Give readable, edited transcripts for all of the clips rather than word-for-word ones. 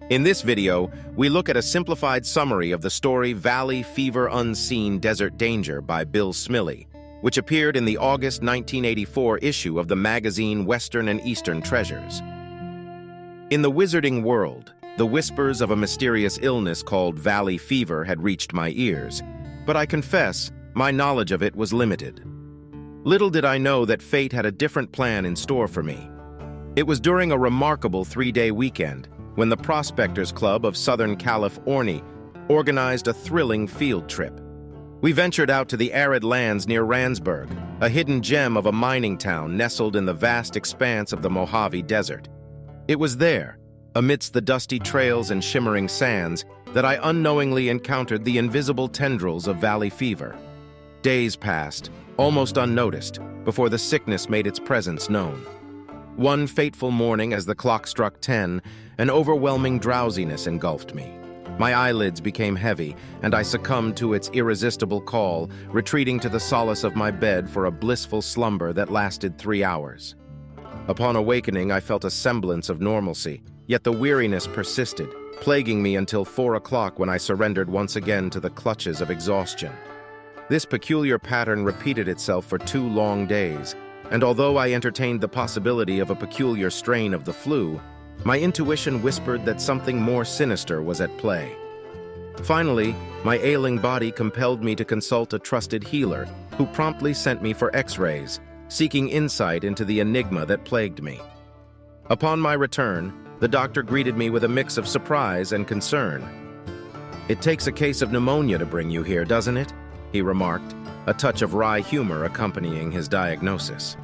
In this video, we look at a simplified summary of the story Valley Fever Unseen Desert Danger by Bill Smillie, which appeared in the August 1984 issue of the magazine Western and Eastern Treasures. In the wizarding world, the whispers of a mysterious illness called valley fever had reached my ears, but I confess, my knowledge of it was limited. Little did I know that fate had a different plan in store for me. It was during a remarkable 3-day weekend when the Prospectors Club of Southern California organized a thrilling field trip. We ventured out to the arid lands near Randsburg, a hidden gem of a mining town nestled in the vast expanse of the Mojave Desert. It was there, amidst the dusty trails and shimmering sands, that I unknowingly encountered the invisible tendrils of valley fever. Days passed, almost unnoticed, before the sickness made its presence known. One fateful morning, as the clock struck 10, an overwhelming drowsiness engulfed me. My eyelids became heavy, and I succumbed to its irresistible call, retreating to the solace of my bed for a blissful slumber that lasted 3 hours. Upon awakening, I felt a semblance of normalcy, yet the weariness persisted, plaguing me until 4 o'clock when I surrendered once again to the clutches of exhaustion. This peculiar pattern repeated itself for 2 long days, and although I entertained the possibility of a peculiar strain of the flu, my intuition whispered that something more sinister was at play. Finally, my ailing body compelled me to consult a trusted healer, who promptly sent me for X-rays, seeking insight into the enigma that plagued me. Upon my return, the doctor greeted me with a mix of surprise and concern. "It takes a case of pneumonia to bring you here, doesn't it?" he remarked, a touch of wry humor accompanying his diagnosis.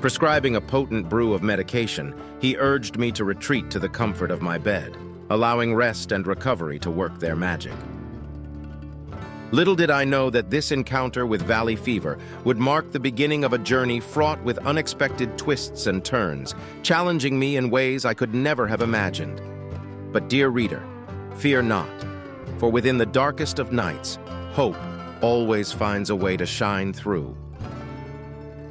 Prescribing a potent brew of medication, he urged me to retreat to the comfort of my bed, allowing rest and recovery to work their magic. Little did I know that this encounter with valley fever would mark the beginning of a journey fraught with unexpected twists and turns, challenging me in ways I could never have imagined. But dear reader, fear not, for within the darkest of nights, hope always finds a way to shine through.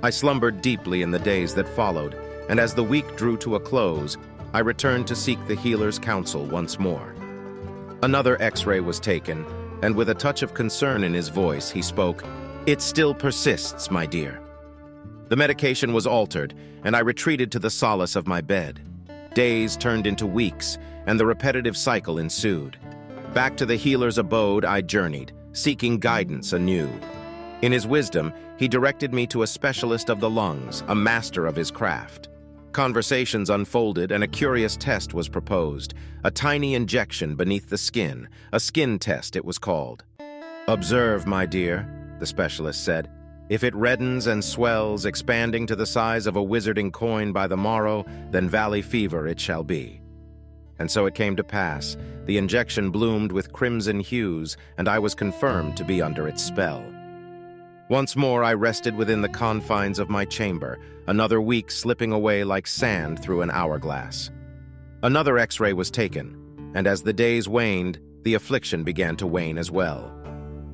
I slumbered deeply in the days that followed, and as the week drew to a close, I returned to seek the healer's counsel once more. Another X-ray was taken, and with a touch of concern in his voice, he spoke, "It still persists, my dear." The medication was altered, and I retreated to the solace of my bed. Days turned into weeks, and the repetitive cycle ensued. Back to the healer's abode I journeyed, seeking guidance anew. In his wisdom, he directed me to a specialist of the lungs, a master of his craft. Conversations unfolded and a curious test was proposed, a tiny injection beneath the skin, a skin test it was called. "Observe, my dear," the specialist said. "If it reddens and swells, expanding to the size of a wizarding coin by the morrow, then valley fever it shall be." And so it came to pass. The injection bloomed with crimson hues, and I was confirmed to be under its spell. Once more I rested within the confines of my chamber, another week slipping away like sand through an hourglass. Another X-ray was taken, and as the days waned, the affliction began to wane as well.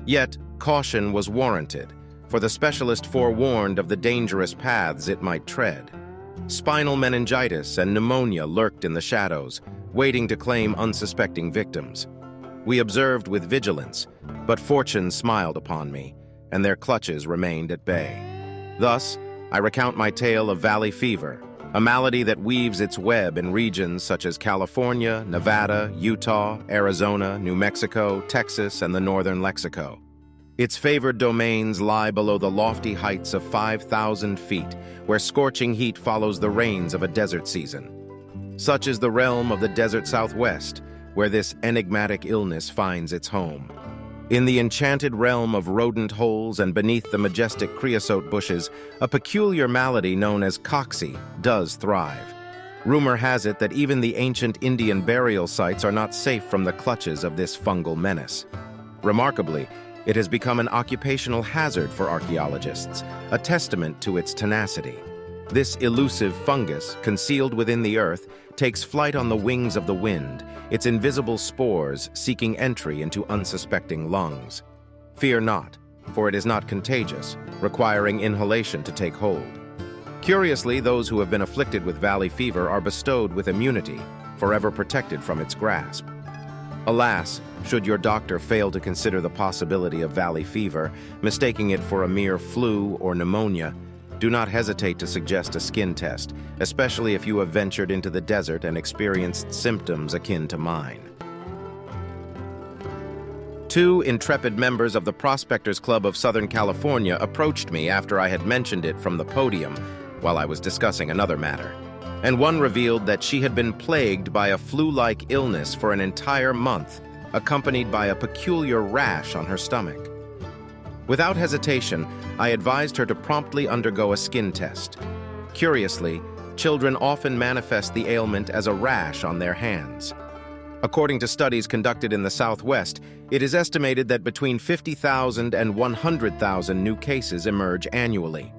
Yet, caution was warranted, for the specialist forewarned of the dangerous paths it might tread. Spinal meningitis and pneumonia lurked in the shadows, waiting to claim unsuspecting victims. We observed with vigilance, but fortune smiled upon me, and their clutches remained at bay. Thus, I recount my tale of valley fever, a malady that weaves its web in regions such as California, Nevada, Utah, Arizona, New Mexico, Texas, and the northern Lexico. Its favored domains lie below the lofty heights of 5,000 feet, where scorching heat follows the rains of a desert season. Such is the realm of the desert Southwest, where this enigmatic illness finds its home. In the enchanted realm of rodent holes and beneath the majestic creosote bushes, a peculiar malady known as coxy does thrive. Rumor has it that even the ancient Indian burial sites are not safe from the clutches of this fungal menace. Remarkably, it has become an occupational hazard for archaeologists, a testament to its tenacity. This elusive fungus, concealed within the earth, takes flight on the wings of the wind, its invisible spores seeking entry into unsuspecting lungs. Fear not, for it is not contagious, requiring inhalation to take hold. Curiously, those who have been afflicted with valley fever are bestowed with immunity, forever protected from its grasp. Alas, should your doctor fail to consider the possibility of valley fever, mistaking it for a mere flu or pneumonia, do not hesitate to suggest a skin test, especially if you have ventured into the desert and experienced symptoms akin to mine. 2 intrepid members of the Prospectors Club of Southern California approached me after I had mentioned it from the podium while I was discussing another matter, and one revealed that she had been plagued by a flu-like illness for an entire month, accompanied by a peculiar rash on her stomach. Without hesitation, I advised her to promptly undergo a skin test. Curiously, children often manifest the ailment as a rash on their hands. According to studies conducted in the Southwest, it is estimated that between 50,000 and 100,000 new cases emerge annually.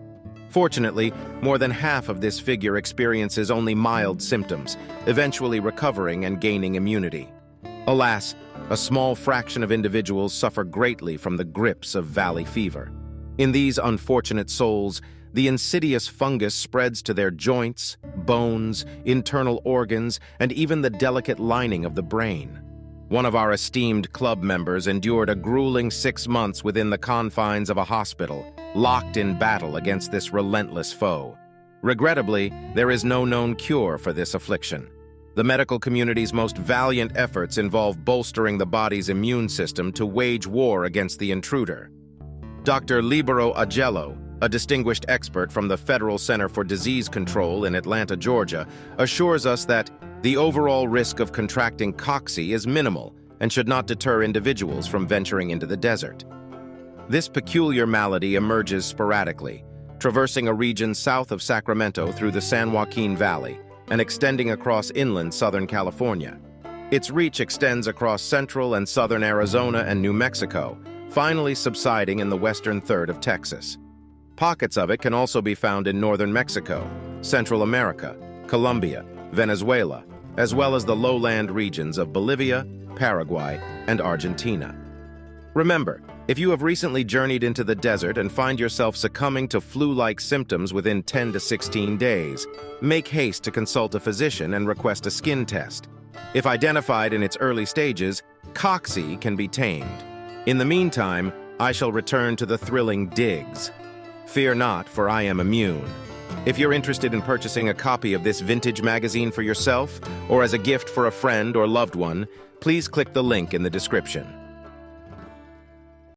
Fortunately, more than half of this figure experiences only mild symptoms, eventually recovering and gaining immunity. Alas, a small fraction of individuals suffer greatly from the grips of valley fever. In these unfortunate souls, the insidious fungus spreads to their joints, bones, internal organs, and even the delicate lining of the brain. One of our esteemed club members endured a grueling 6 months within the confines of a hospital, locked in battle against this relentless foe. Regrettably, there is no known cure for this affliction. The medical community's most valiant efforts involve bolstering the body's immune system to wage war against the intruder. Dr. Libero Agello, a distinguished expert from the Federal Center for Disease Control in Atlanta, Georgia, assures us that the overall risk of contracting cocci is minimal and should not deter individuals from venturing into the desert. This peculiar malady emerges sporadically, traversing a region south of Sacramento through the San Joaquin Valley and extending across inland Southern California. Its reach extends across central and southern Arizona and New Mexico, finally subsiding in the western third of Texas. Pockets of it can also be found in northern Mexico, Central America, Colombia, Venezuela, as well as the lowland regions of Bolivia, Paraguay, and Argentina. Remember, if you have recently journeyed into the desert and find yourself succumbing to flu-like symptoms within 10 to 16 days, make haste to consult a physician and request a skin test. If identified in its early stages, cocci can be tamed. In the meantime, I shall return to the thrilling digs. Fear not, for I am immune. If you're interested in purchasing a copy of this vintage magazine for yourself or as a gift for a friend or loved one, please click the link in the description.